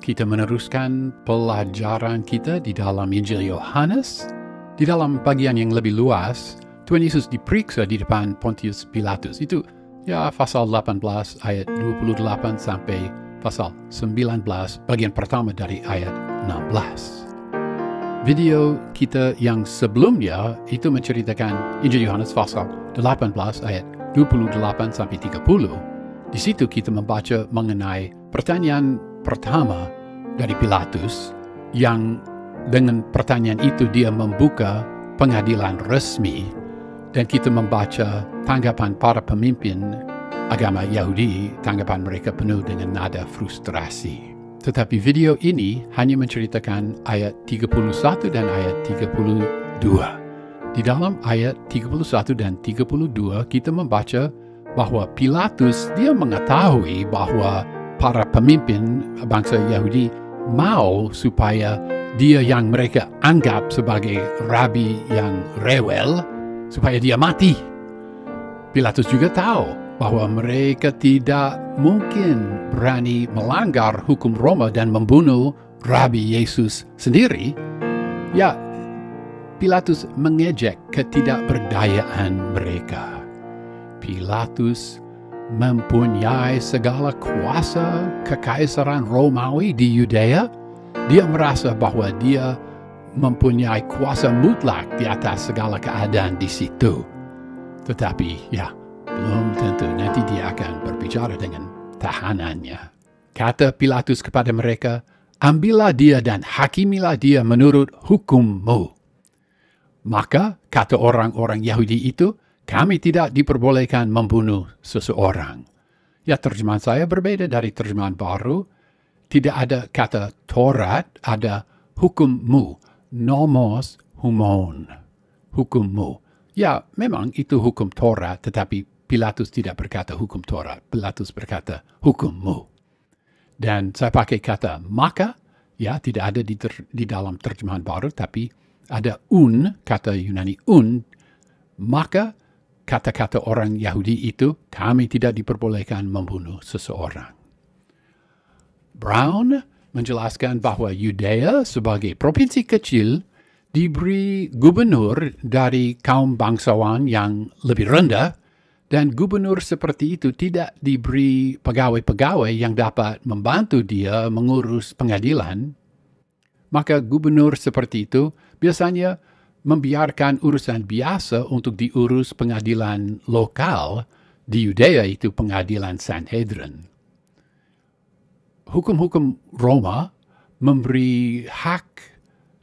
Kita meneruskan pelajaran kita di dalam Injil Yohanes. Di dalam bagian yang lebih luas, Tuhan Yesus diperiksa di depan Pontius Pilatus. Itu pasal 18 ayat 28 sampai pasal 19 bagian pertama dari ayat 16. Video kita yang sebelumnya itu menceritakan Injil Yohanes pasal 18 ayat 28 sampai 30. Di situ kita membaca mengenai pertanyaan pertama dari Pilatus yang dengan pertanyaan itu dia membuka pengadilan resmi, dan kita membaca tanggapan para pemimpin agama Yahudi. Tanggapan mereka penuh dengan nada frustrasi. Tetapi video ini hanya menceritakan ayat 31 dan ayat 32. Di dalam ayat 31 dan 32 kita membaca bahwa Pilatus dia mengetahui bahwa para pemimpin bangsa Yahudi mau supaya dia yang mereka anggap sebagai rabi yang rewel, supaya dia mati. Pilatus juga tahu bahwa mereka tidak mungkin berani melanggar hukum Roma dan membunuh Rabi Yesus sendiri. Pilatus mengejek ketidakberdayaan mereka. Pilatus mempunyai segala kuasa kekaisaran Romawi di Yudea. Dia merasa bahwa dia mempunyai kuasa mutlak di atas segala keadaan di situ. Tetapi belum tentu nanti dia akan berbicara dengan tahanannya. Kata Pilatus kepada mereka, "Ambillah dia dan hakimilah dia menurut hukummu." Maka kata orang-orang Yahudi itu, "Kami tidak diperbolehkan membunuh seseorang." Terjemahan saya berbeda dari terjemahan baru. Tidak ada kata Taurat, ada hukummu. Nomos humon. Hukummu. Memang itu hukum Taurat, tetapi Pilatus tidak berkata hukum Taurat. Pilatus berkata hukummu. Dan saya pakai kata maka, tidak ada di dalam terjemahan baru, tapi ada kata Yunani maka kata-kata orang Yahudi itu, kami tidak diperbolehkan membunuh seseorang. Brown menjelaskan bahwa Yudea sebagai provinsi kecil diberi gubernur dari kaum bangsawan yang lebih rendah, dan gubernur seperti itu tidak diberi pegawai-pegawai yang dapat membantu dia mengurus pengadilan. Maka gubernur seperti itu biasanya membiarkan urusan biasa untuk diurus pengadilan lokal. Di Yudea itu pengadilan Sanhedrin. Hukum-hukum Roma memberi hak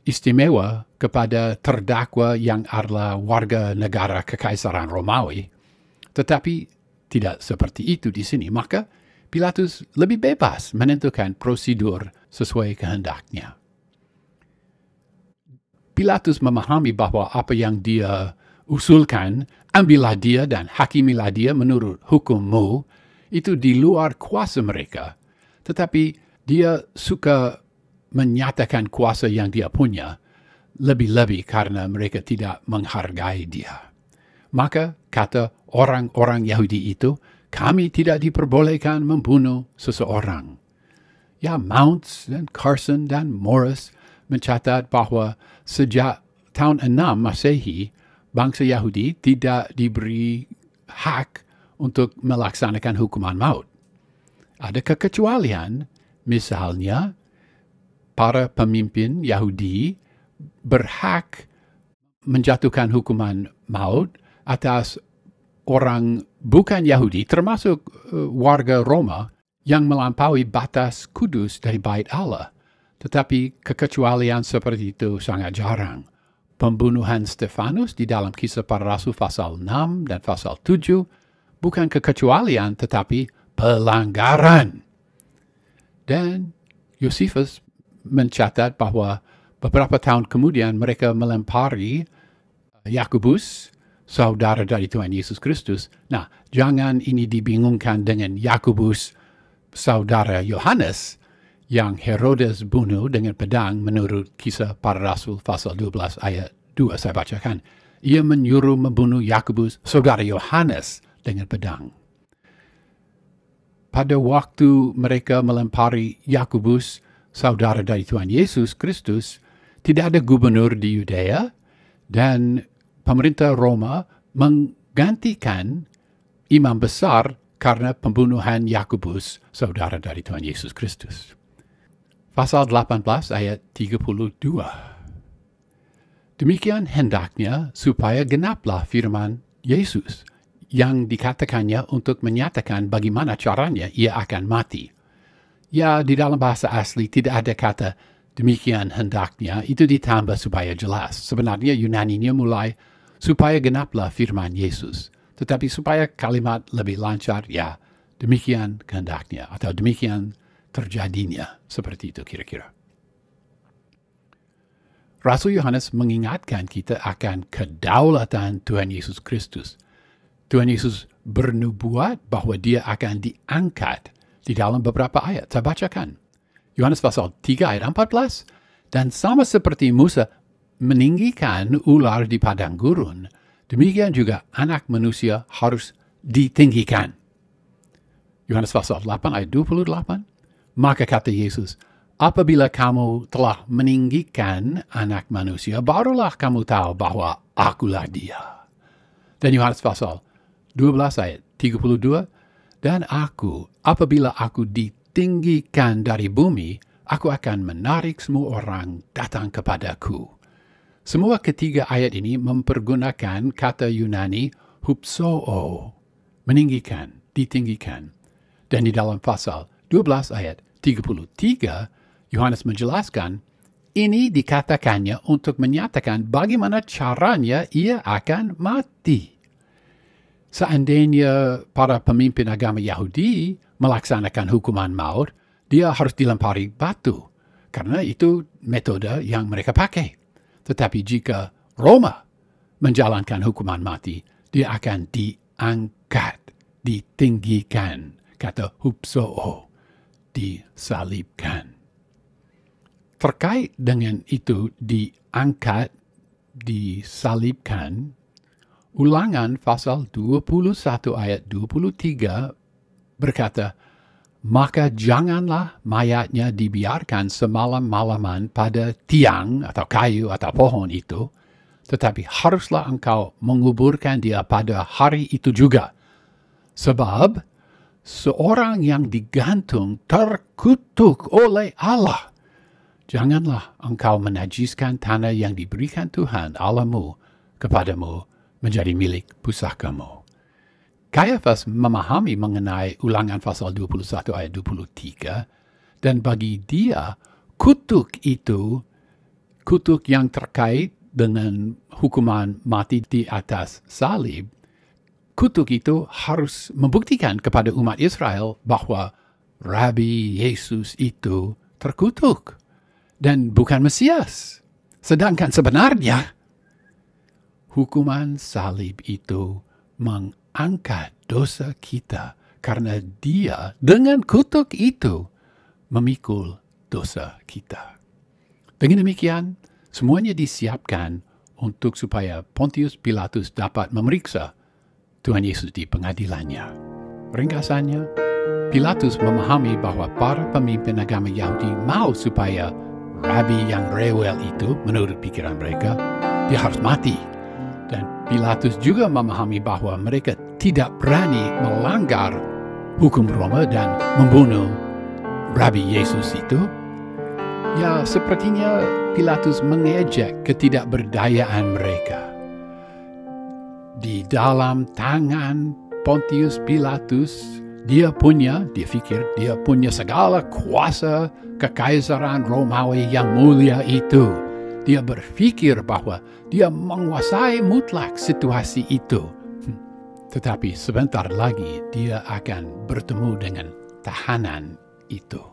istimewa kepada terdakwa yang adalah warga negara kekaisaran Romawi. Tetapi tidak seperti itu di sini. Maka Pilatus lebih bebas menentukan prosedur sesuai kehendaknya. Pilatus memahami bahwa apa yang dia usulkan, ambillah dia dan hakimilah dia menurut hukummu, itu di luar kuasa mereka. Tetapi dia suka menyatakan kuasa yang dia punya, lebih-lebih karena mereka tidak menghargai dia. Maka kata orang-orang Yahudi itu, kami tidak diperbolehkan membunuh seseorang. Mounts dan Carson dan Morris mencatat bahwa sejak tahun 6 Masehi, bangsa Yahudi tidak diberi hak untuk melaksanakan hukuman maut. Ada kekecualian, misalnya para pemimpin Yahudi berhak menjatuhkan hukuman maut atas orang bukan Yahudi, termasuk warga Roma yang melampaui batas kudus dari Bait Allah. Tetapi kekecualian seperti itu sangat jarang. Pembunuhan Stefanus di dalam Kisah Para Rasul pasal 6 dan pasal 7 bukan kekecualian tetapi pelanggaran. Dan Yosefus mencatat bahwa beberapa tahun kemudian mereka melempari Yakobus, saudara dari Tuhan Yesus Kristus. Jangan ini dibingungkan dengan Yakobus, saudara Yohanes, yang Herodes bunuh dengan pedang menurut Kisah Para Rasul pasal 12 ayat 2 saya bacakan. Ia menyuruh membunuh Yakobus, saudara Yohanes, dengan pedang. Pada waktu mereka melempari Yakobus, saudara dari Tuhan Yesus Kristus, tidak ada gubernur di Yudea, dan pemerintah Roma menggantikan imam besar karena pembunuhan Yakobus, saudara dari Tuhan Yesus Kristus. Pasal 18 ayat 32. Demikian hendaknya supaya genaplah firman Yesus yang dikatakannya untuk menyatakan bagaimana caranya ia akan mati. Ya, di dalam bahasa asli tidak ada kata demikian hendaknya, itu ditambah supaya jelas. Sebenarnya Yunaninya mulai supaya genaplah firman Yesus. Tetapi supaya kalimat lebih lancar, ya, demikian kehendaknya, atau demikian terjadinya. Seperti itu kira-kira. Rasul Yohanes mengingatkan kita akan kedaulatan Tuhan Yesus Kristus. Tuhan Yesus bernubuat bahwa dia akan diangkat di dalam beberapa ayat. Saya bacakan. Yohanes pasal 3 ayat 14. Dan sama seperti Musa meninggikan ular di padang gurun, demikian juga anak manusia harus ditinggikan. Yohanes pasal 8 ayat 28. Maka kata Yesus, apabila kamu telah meninggikan anak manusia, barulah kamu tahu bahwa akulah dia. Dan Yohanes pasal 12 ayat 32. Dan apabila aku ditinggikan dari bumi, aku akan menarik semua orang datang kepadaku. Semua ketiga ayat ini mempergunakan kata Yunani hupsoo, meninggikan, ditinggikan. Dan di dalam pasal 12 ayat 33, Yohanes menjelaskan, ini dikatakannya untuk menyatakan bagaimana caranya ia akan mati. Seandainya para pemimpin agama Yahudi melaksanakan hukuman maut, dia harus dilempari batu, karena itu metode yang mereka pakai. Tetapi jika Roma menjalankan hukuman mati, dia akan diangkat, ditinggikan, kata hupsoo, disalibkan. Terkait dengan itu diangkat, disalibkan, Ulangan pasal 21 ayat 23 berkata, maka janganlah mayatnya dibiarkan semalam-malaman pada tiang atau kayu atau pohon itu, tetapi haruslah engkau menguburkan dia pada hari itu juga. Sebab seorang yang digantung terkutuk oleh Allah. Janganlah engkau menajiskan tanah yang diberikan Tuhan Allahmu kepadamu menjadi milik pusakamu. Kayafas memahami mengenai Ulangan pasal 21 ayat 23, dan bagi dia kutuk itu, kutuk yang terkait dengan hukuman mati di atas salib, kutuk itu harus membuktikan kepada umat Israel bahwa Rabi Yesus itu terkutuk dan bukan Mesias. Sedangkan sebenarnya hukuman salib itu mengangkat dosa kita karena dia dengan kutuk itu memikul dosa kita. Dengan demikian, semuanya disiapkan untuk supaya Pontius Pilatus dapat memeriksa Tuhan Yesus di pengadilannya. Ringkasannya, Pilatus memahami bahwa para pemimpin agama Yahudi mau supaya Rabi yang rewel itu, menurut pikiran mereka, dia harus mati. Dan Pilatus juga memahami bahwa mereka tidak berani melanggar hukum Roma dan membunuh Rabi Yesus itu. Ya, sepertinya Pilatus mengejek ketidakberdayaan mereka. Di dalam tangan Pontius Pilatus, dia pikir dia punya segala kuasa kekaisaran Romawi yang mulia itu. Dia berpikir bahwa dia menguasai mutlak situasi itu. Tetapi sebentar lagi dia akan bertemu dengan tahanan itu.